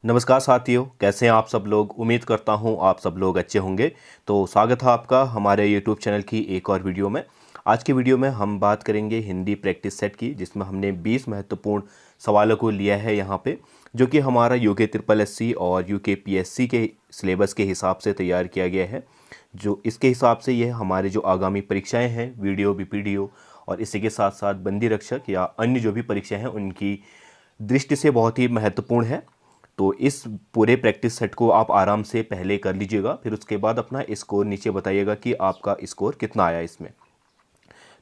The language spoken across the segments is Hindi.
नमस्कार साथियों, कैसे हैं आप सब लोग। उम्मीद करता हूं आप सब लोग अच्छे होंगे। तो स्वागत है आपका हमारे YouTube चैनल की एक और वीडियो में। आज की वीडियो में हम बात करेंगे हिंदी प्रैक्टिस सेट की, जिसमें हमने 20 महत्वपूर्ण सवालों को लिया है यहाँ पे, जो कि हमारा यूके ट्रिपल एससी और यूके पीएससी के सिलेबस के हिसाब से तैयार किया गया है। जो इसके हिसाब से यह हमारे जो आगामी परीक्षाएँ हैं, वीडियो बीपीडीओ और इसी के साथ साथ बंदी रक्षक या अन्य जो भी परीक्षाएँ हैं उनकी दृष्टि से बहुत ही महत्वपूर्ण है। तो इस पूरे प्रैक्टिस सेट को आप आराम से पहले कर लीजिएगा, फिर उसके बाद अपना स्कोर नीचे बताइएगा कि आपका स्कोर कितना आया इसमें।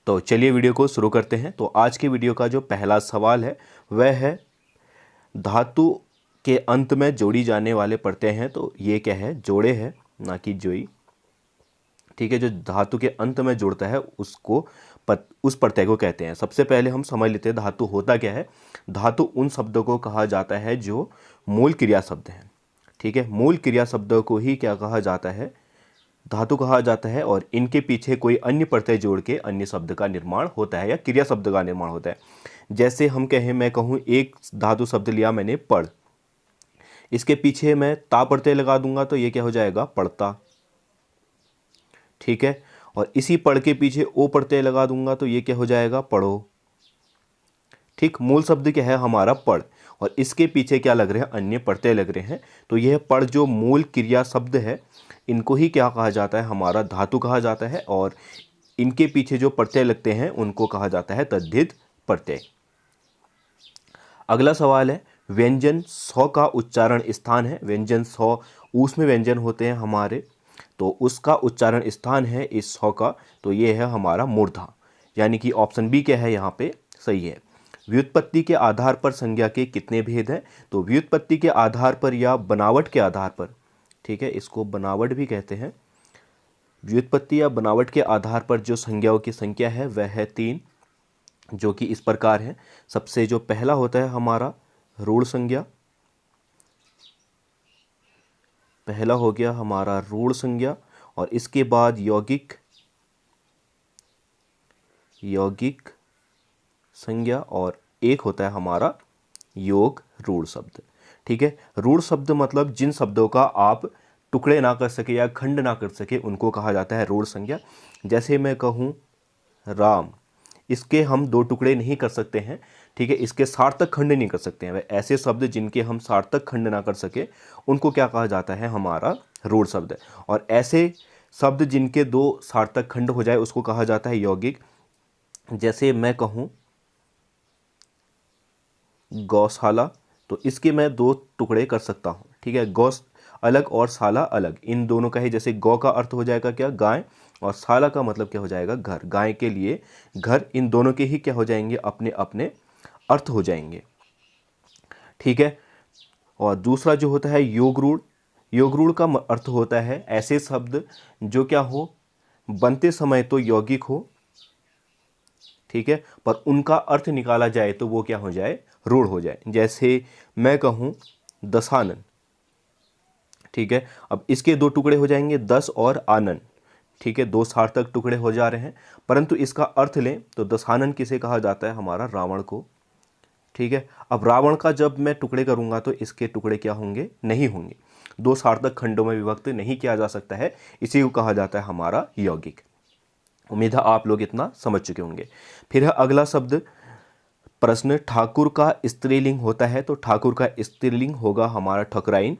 तो चलिए वीडियो को शुरू करते हैं। तो आज के वीडियो का जो पहला सवाल है वह है धातु के अंत में जोड़ी जाने वाले प्रत्यय हैं। तो ये क्या है, जोड़े है ना कि जोई। ठीक है, जो धातु के अंत में जुड़ता है उसको उस प्रत्यय को कहते हैं। सबसे पहले हम समझ लेते हैं धातु होता क्या है। धातु उन शब्दों को कहा जाता है जो मूल क्रिया शब्द हैं। ठीक है, मूल क्रिया शब्दों को ही क्या कहा जाता है, धातु कहा जाता है। और इनके पीछे कोई अन्य प्रत्यय जोड़ के अन्य शब्द का निर्माण होता है या क्रिया शब्द का निर्माण होता है। जैसे हम कहें, मैं कहूँ एक धातु शब्द लिया मैंने पढ़, इसके पीछे मैं ता प्रत्यय लगा दूंगा तो ये क्या हो जाएगा, पढ़ता। ठीक है, और इसी पढ़ के पीछे ओ प्रत्यय लगा दूंगा तो ये क्या हो जाएगा, पढ़ो। ठीक, मूल शब्द क्या है हमारा पढ़, और इसके पीछे क्या लग रहे हैं, अन्य प्रत्यय लग रहे हैं। तो यह पढ़ जो मूल क्रिया शब्द है, इनको ही क्या कहा जाता है, हमारा धातु कहा जाता है। और इनके पीछे जो प्रत्यय लगते हैं उनको कहा जाता है तद्धित प्रत्यय। अगला सवाल है, व्यंजन सौ का उच्चारण स्थान है। व्यंजन सौ, उसमें व्यंजन होते हैं हमारे, तो उसका उच्चारण स्थान है इस सौ का, तो ये है हमारा मूर्धा। यानी कि ऑप्शन बी क्या है यहाँ पे सही है। व्युत्पत्ति के आधार पर संज्ञा के कितने भेद हैं। तो व्युत्पत्ति के आधार पर या बनावट के आधार पर, ठीक है, इसको बनावट भी कहते हैं। व्युत्पत्ति या बनावट के आधार पर जो संज्ञाओं की संख्या है वह है 3, जो कि इस प्रकार है। सबसे जो पहला होता है हमारा रूढ़ संज्ञा, पहला हो गया हमारा रूढ़ संज्ञा, और इसके बाद यौगिक संज्ञा, और एक होता है हमारा योग रूढ़ शब्द। ठीक है, रूढ़ शब्द मतलब जिन शब्दों का आप टुकड़े ना कर सके या खंड ना कर सके उनको कहा जाता है रूढ़ संज्ञा। जैसे मैं कहूँ राम, इसके हम 2 टुकड़े नहीं कर सकते हैं। ठीक है, इसके सार्थक खंड नहीं कर सकते हैं। ऐसे शब्द जिनके हम सार्थक खंड ना कर सके उनको क्या कहा जाता है, हमारा रूढ़ शब्द। और ऐसे शब्द जिनके 2 सार्थक खंड हो जाए उसको कहा जाता है यौगिक। जैसे मैं कहूँ गौशाला, तो इसके मैं 2 टुकड़े कर सकता हूँ। ठीक है, गौ अलग और शाला अलग, इन दोनों का ही, जैसे गौ का अर्थ हो जाएगा क्या, गाय, और शाला का मतलब क्या हो जाएगा, घर। गाय के लिए घर, इन दोनों के ही क्या हो जाएंगे, अपने अपने अर्थ हो जाएंगे। ठीक है, और दूसरा जो होता है योग रूढ़। योग रूढ़ का अर्थ होता है ऐसे शब्द जो क्या हो, बनते समय तो यौगिक हो, ठीक है, पर उनका अर्थ निकाला जाए तो वो क्या हो जाए, रूढ़ हो जाए। जैसे मैं कहूँ दशानन, ठीक है, अब इसके 2 टुकड़े हो जाएंगे दस और आनन। ठीक है, 2 सार्थक टुकड़े हो जा रहे हैं, परंतु इसका अर्थ लें तो दशानन किसे कहा जाता है, हमारा रावण को। ठीक है, अब रावण का जब मैं टुकड़े करूंगा तो इसके टुकड़े क्या होंगे, नहीं होंगे। 2 सार्थक खंडों में विभक्त नहीं किया जा सकता है, इसी को कहा जाता है हमारा यौगिक। उम्मीद है आप लोग इतना समझ चुके होंगे। फिर है अगला शब्द प्रश्न, ठाकुर का स्त्रीलिंग होता है। तो ठाकुर का स्त्रीलिंग होगा हमारा ठकुराइन।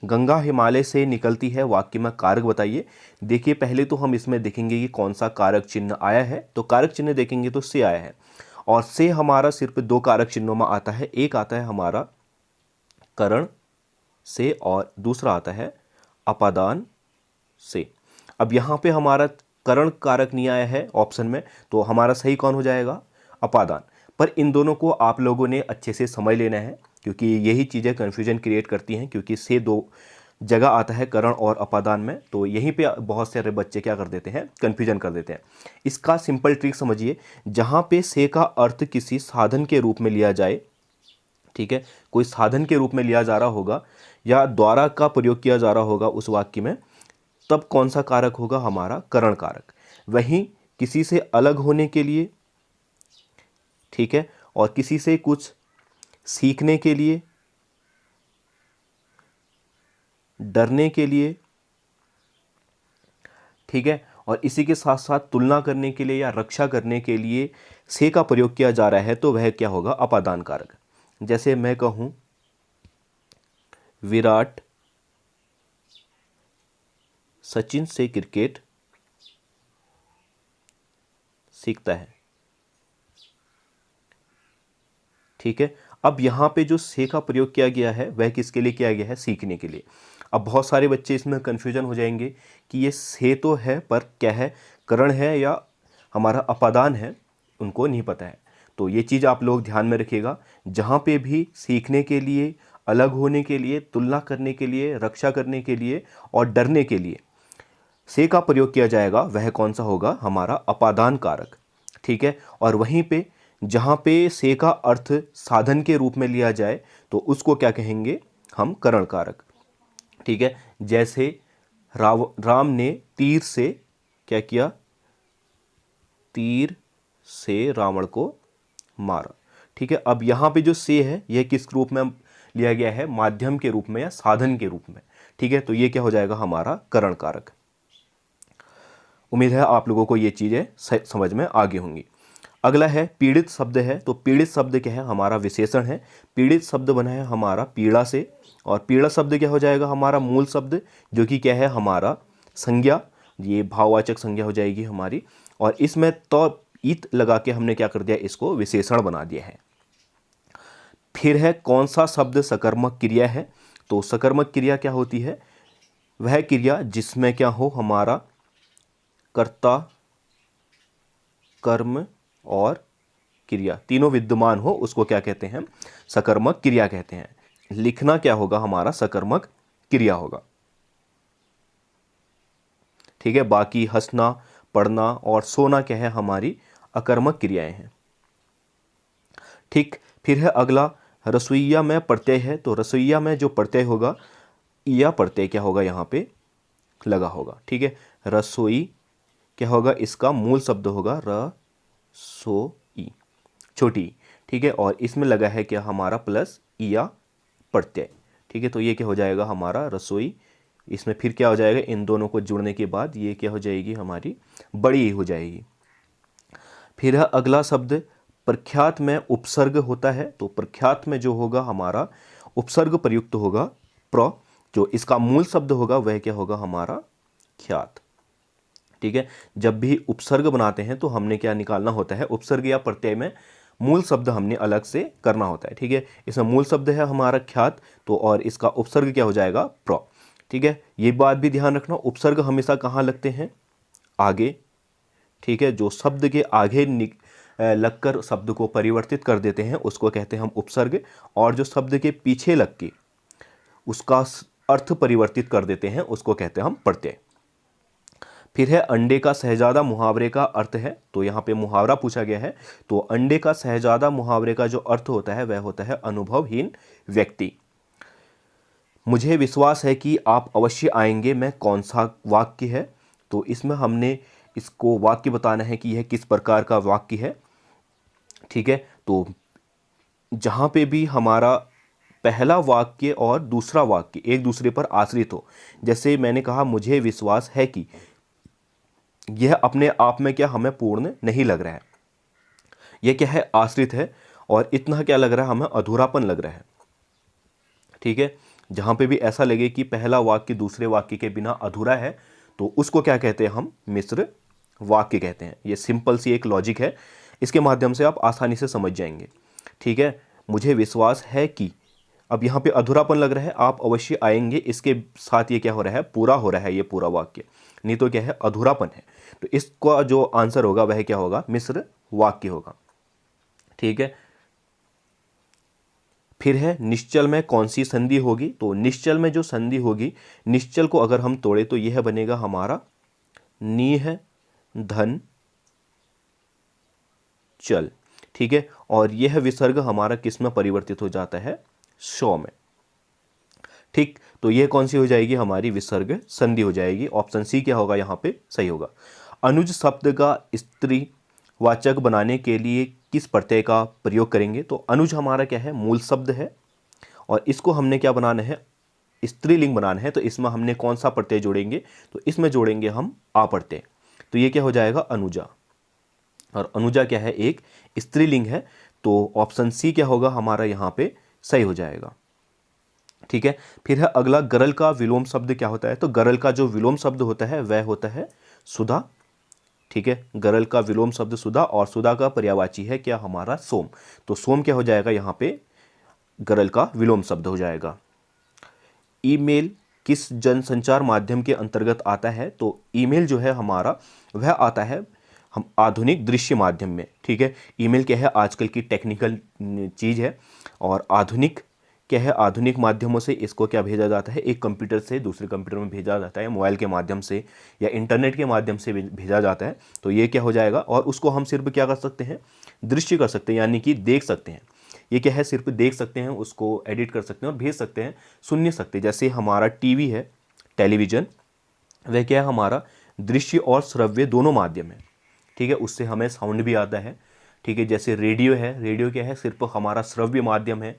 गंगा हिमालय से निकलती है, वाक्य में कारक बताइए। देखिए, पहले तो हम इसमें देखेंगे कि कौन सा कारक चिन्ह आया है। तो कारक चिन्ह देखेंगे तो से आया है, और से हमारा सिर्फ 2 कारक चिन्हों में आता है। एक आता है हमारा करण से और दूसरा आता है अपादान से। अब यहाँ पे हमारा करण कारक नहीं आया है ऑप्शन में, तो हमारा सही कौन हो जाएगा, अपादान। पर इन दोनों को आप लोगों ने अच्छे से समझ लेना है, क्योंकि यही चीज़ें कन्फ्यूजन क्रिएट करती हैं। क्योंकि से 2 जगह आता है करण और अपादान में, तो यहीं पे बहुत सारे बच्चे क्या कर देते हैं, कन्फ्यूजन कर देते हैं। इसका सिंपल ट्रिक समझिए, जहाँ पे से का अर्थ किसी साधन के रूप में लिया जाए, ठीक है, कोई साधन के रूप में लिया जा रहा होगा या द्वारा का प्रयोग किया जा रहा होगा उस वाक्य में, तब कौन सा कारक होगा, हमारा करण कारक। वहीं किसी से अलग होने के लिए, ठीक है, और किसी से कुछ सीखने के लिए, डरने के लिए, ठीक है, और इसी के साथ साथ तुलना करने के लिए या रक्षा करने के लिए से का प्रयोग किया जा रहा है, तो वह क्या होगा, अपादान कारक। जैसे मैं कहूं विराट सचिन से क्रिकेट सीखता है, ठीक है। अब यहाँ पे जो से का प्रयोग किया गया है वह किसके लिए किया गया है, सीखने के लिए। अब बहुत सारे बच्चे इसमें कन्फ्यूजन हो जाएंगे कि ये से तो है पर क्या है, करण है या हमारा अपादान है, उनको नहीं पता है। तो ये चीज़ आप लोग ध्यान में रखिएगा, जहाँ पे भी सीखने के लिए, अलग होने के लिए, तुलना करने के लिए, रक्षा करने के लिए और डरने के लिए से का प्रयोग किया जाएगा वह कौन सा होगा, हमारा अपादान कारक, ठीक है। और वहीं पे जहाँ पे से का अर्थ साधन के रूप में लिया जाए तो उसको क्या कहेंगे, हम करण कारक, ठीक है। जैसे राम ने तीर से क्या किया, तीर से रावण को मारा, ठीक है। अब यहाँ पे जो से है यह किस रूप में लिया गया है, माध्यम के रूप में या साधन के रूप में, ठीक है। तो ये क्या हो जाएगा, हमारा करण कारक। उम्मीद है आप लोगों को ये चीज़ें समझ में आ गई होंगी। अगला है पीड़ित शब्द है, तो पीड़ित शब्द क्या है, हमारा विशेषण है। पीड़ित शब्द बना है हमारा पीड़ा से, और पीड़ा शब्द क्या हो जाएगा, हमारा मूल शब्द, जो कि क्या है, हमारा संज्ञा, ये भाववाचक संज्ञा हो जाएगी हमारी। और इसमें तो ईत लगा के हमने क्या कर दिया, इसको विशेषण बना दिया है। फिर है कौन सा शब्द सकर्मक क्रिया है, तो सकर्मक क्रिया क्या होती है, वह क्रिया जिसमें क्या हो, हमारा कर्ता, कर्म और क्रिया तीनों विद्यमान हो, उसको क्या कहते हैं, सकर्मक क्रिया कहते हैं। लिखना क्या होगा, हमारा सकर्मक क्रिया होगा, ठीक है। बाकी हंसना, पढ़ना और सोना क्या है, हमारी अकर्मक क्रियाएं हैं, ठीक। फिर है अगला रसोइया में प्रत्यय है, तो रसोइया में जो प्रत्यय होगा, या प्रत्यय क्या होगा, यहाँ पे लगा होगा, ठीक है। रसोई क्या होगा, इसका मूल शब्द होगा रसोई, छोटी, ठीक है। और इसमें लगा है क्या, हमारा प्लस या प्रत्यय, ठीक है। तो ये क्या हो जाएगा, हमारा रसोई। इसमें फिर क्या हो जाएगा, इन दोनों को जुड़ने के बाद ये क्या हो जाएगी, हमारी बड़ी हो जाएगी। फिर है अगला शब्द प्रख्यात में उपसर्ग होता है, तो प्रख्यात में जो होगा, हमारा उपसर्ग प्रयुक्त होगा प्र, जो इसका मूल शब्द होगा वह क्या होगा, हमारा ख्यात, ठीक है। जब भी उपसर्ग बनाते हैं तो हमने क्या निकालना होता है, उपसर्ग या प्रत्यय में मूल शब्द हमने अलग से करना होता है, ठीक है। इसमें मूल शब्द है हमारा ख्यात, तो और इसका उपसर्ग क्या हो जाएगा, प्र, ठीक है। ये बात भी ध्यान रखना, उपसर्ग हमेशा कहाँ लगते हैं, आगे, ठीक है। जो शब्द के आगे लगकर शब्द को परिवर्तित कर देते हैं उसको कहते हैं हम उपसर्ग, और जो शब्द के पीछे लग के उसका अर्थ परिवर्तित कर देते हैं उसको कहते हैं हम प्रत्यय। फिर है अंडे का शहजादा मुहावरे का अर्थ है, तो यहाँ पे मुहावरा पूछा गया है, तो अंडे का शहजादा मुहावरे का जो अर्थ होता है वह होता है अनुभवहीन व्यक्ति। मुझे विश्वास है कि आप अवश्य आएंगे में कौन सा वाक्य है, तो इसमें हमने इसको वाक्य बताना है कि यह किस प्रकार का वाक्य है, ठीक है। तो जहाँ पे भी हमारा पहला वाक्य और दूसरा वाक्य एक दूसरे पर आश्रित हो, जैसे मैंने कहा मुझे विश्वास है कि, यह अपने आप में क्या हमें पूर्ण नहीं लग रहा है, यह क्या है, आश्रित है, और इतना क्या लग रहा है, हमें अधूरापन लग रहा है, ठीक है। जहाँ पे भी ऐसा लगे कि पहला वाक्य दूसरे वाक्य के बिना अधूरा है तो उसको क्या कहते हैं, हम मिश्र वाक्य कहते हैं। ये सिंपल सी एक लॉजिक है, इसके माध्यम से आप आसानी से समझ जाएंगे, ठीक है। मुझे विश्वास है कि, अब यहाँ पे अधूरापन लग रहा है, आप अवश्य आएंगे, इसके साथ ये क्या हो रहा है, पूरा हो रहा है ये पूरा वाक्य, नहीं तो क्या है, अधूरापन है। तो इसका जो आंसर होगा वह क्या होगा, मिश्र वाक्य होगा, ठीक है। फिर है निश्चल में कौन सी संधि होगी, तो निश्चल में जो संधि होगी, निश्चल को अगर हम तोड़े तो यह बनेगा हमारा नीह धन चल, ठीक है। और यह विसर्ग हमारा किस में परिवर्तित हो जाता है, शौ में, ठीक। तो यह कौन सी हो जाएगी, हमारी विसर्ग संधि हो जाएगी। ऑप्शन सी क्या होगा यहाँ पे सही होगा। अनुज शब्द का स्त्री वाचक बनाने के लिए किस प्रत्यय का प्रयोग करेंगे, तो अनुज हमारा क्या है, मूल शब्द है, और इसको हमने क्या बनाना है, स्त्रीलिंग बनाना है तो इसमें हमने कौन सा प्रत्यय जोड़ेंगे, तो इसमें जोड़ेंगे हम आ प्रत्यय। तो ये क्या हो जाएगा, अनुजा। और अनुजा क्या है, एक स्त्रीलिंग है, तो ऑप्शन सी क्या होगा हमारा यहाँ पे सही हो जाएगा। ठीक है, फिर है अगला, गरल का विलोम शब्द क्या होता है। तो गरल का जो विलोम शब्द होता है वह होता है सुधा। ठीक है, गरल का विलोम शब्द सुधा, और सुधा का पर्यायवाची है क्या हमारा, सोम। तो सोम क्या हो जाएगा यहाँ पे, गरल का विलोम शब्द हो जाएगा। ईमेल किस जनसंचार माध्यम के अंतर्गत आता है। तो ईमेल जो है हमारा वह आता है हम आधुनिक दृश्य माध्यम में। ठीक है, ईमेल क्या है, आजकल की टेक्निकल चीज़ है, और आधुनिक क्या है, आधुनिक माध्यमों से इसको क्या भेजा जाता है, एक कंप्यूटर से दूसरे कंप्यूटर में भेजा जाता है, मोबाइल के माध्यम से या इंटरनेट के माध्यम से भेजा जाता है। तो ये क्या हो जाएगा, और उसको हम सिर्फ क्या कर सकते हैं, दृश्य कर सकते हैं, यानी कि देख सकते हैं। ये क्या है, सिर्फ देख सकते हैं, उसको एडिट कर सकते हैं और भेज सकते हैं, सुन नहीं सकते। जैसे हमारा टीवी है, टेलीविज़न, वह क्या है हमारा दृश्य और श्रव्य दोनों माध्यम है। ठीक है, उससे हमें साउंड भी आता है। ठीक है, जैसे रेडियो है, रेडियो क्या है, सिर्फ हमारा श्रव्य माध्यम है,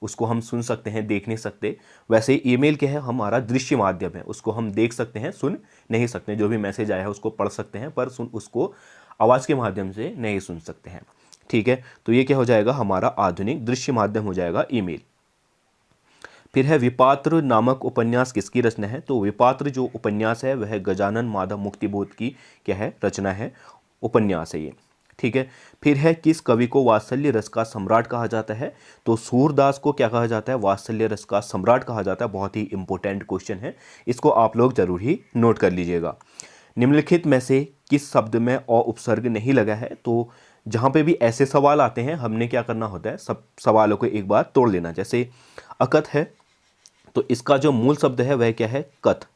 उसको हम सुन सकते हैं, देख नहीं सकते। वैसे ईमेल क्या है, हमारा दृश्य माध्यम है, उसको हम देख सकते हैं, सुन नहीं सकते। जो भी मैसेज आया है उसको पढ़ सकते हैं, पर उसको आवाज़ के माध्यम से नहीं सुन सकते हैं। ठीक है, तो ये क्या हो जाएगा हमारा आधुनिक दृश्य माध्यम हो जाएगा ईमेल। फिर है विपात्र नामक उपन्यास किसकी रचना है। तो विपात्र जो उपन्यास है वह गजानन माधव मुक्तिबोध की क्या है, रचना है, उपन्यास है ये। ठीक है, फिर है किस कवि को वात्सल्य रस का सम्राट कहा जाता है। तो सूरदास को क्या कहा जाता है, वात्सल्य रस का सम्राट कहा जाता है। बहुत ही इंपॉर्टेंट क्वेश्चन है, इसको आप लोग जरूर ही नोट कर लीजिएगा। निम्नलिखित में से किस शब्द में अ उपसर्ग नहीं लगा है। तो जहाँ पे भी ऐसे सवाल आते हैं हमने क्या करना होता है, सब सवालों को एक बार तोड़ लेना। जैसे अकथ है, तो इसका जो मूल शब्द है वह क्या है, कथ।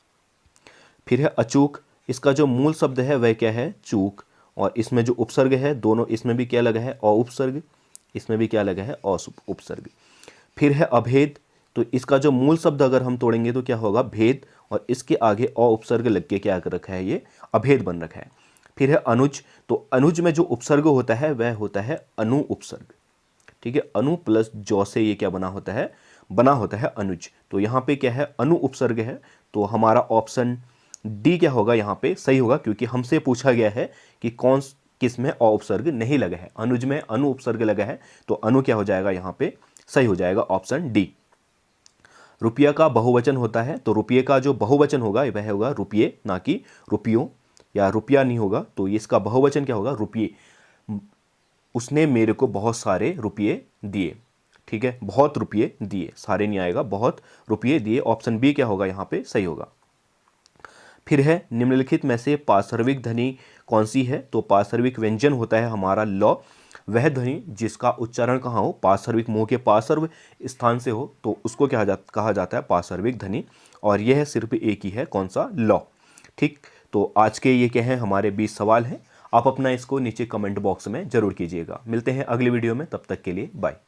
फिर है अचूक, इसका जो मूल शब्द है वह क्या है, चूक। और इसमें जो उपसर्ग है दोनों, इसमें भी क्या लगा है, अ उपसर्ग, इसमें भी क्या लगा है, अ उपसर्ग। फिर है अभेद, तो इसका जो मूल शब्द अगर हम तोड़ेंगे तो क्या होगा, भेद, और इसके आगे अ उपसर्ग लग के क्या कर रखा है, ये अभेद बन रखा है। फिर है अनुज, तो अनुज में जो उपसर्ग होता है वह होता है अनु उपसर्ग। ठीक है, अनु प्लस जौ से ये क्या बना होता है अनुज। तो यहाँ पे क्या है, अनु उपसर्ग है, तो हमारा ऑप्शन डी क्या होगा यहाँ पे सही होगा, क्योंकि हमसे पूछा गया है कि कौन किस में अ उपसर्ग नहीं लगा है, अनुज में अनु उपसर्ग लगा है, तो अनु क्या हो जाएगा यहाँ पे सही हो जाएगा, ऑप्शन डी। रुपया का बहुवचन होता है, तो रुपये का जो बहुवचन होगा वह होगा रुपये, ना कि रुपयों, या रुपया नहीं होगा। तो इसका बहुवचन क्या होगा, रुपये। उसने मेरे को बहुत सारे रुपये दिए। ठीक है, बहुत रुपये दिए, सारे नहीं आएगा, बहुत रुपये दिए। ऑप्शन बी क्या होगा यहाँ पे सही होगा। फिर है निम्नलिखित में से पार्श्विक ध्वनि कौन सी है। तो पार्श्विक व्यंजन होता है हमारा ल, वह ध्वनि जिसका उच्चारण कहाँ हो, पार्श्विक मुंह के पार्श्व स्थान से हो, तो उसको कहा जाता है पार्श्विक ध्वनि। और यह सिर्फ एक ही है, कौन सा, लौ। ठीक, तो आज के ये क्या है, हमारे 20 सवाल हैं। आप अपना इसको नीचे कमेंट बॉक्स में जरूर कीजिएगा। मिलते हैं अगली वीडियो में, तब तक के लिए बाय।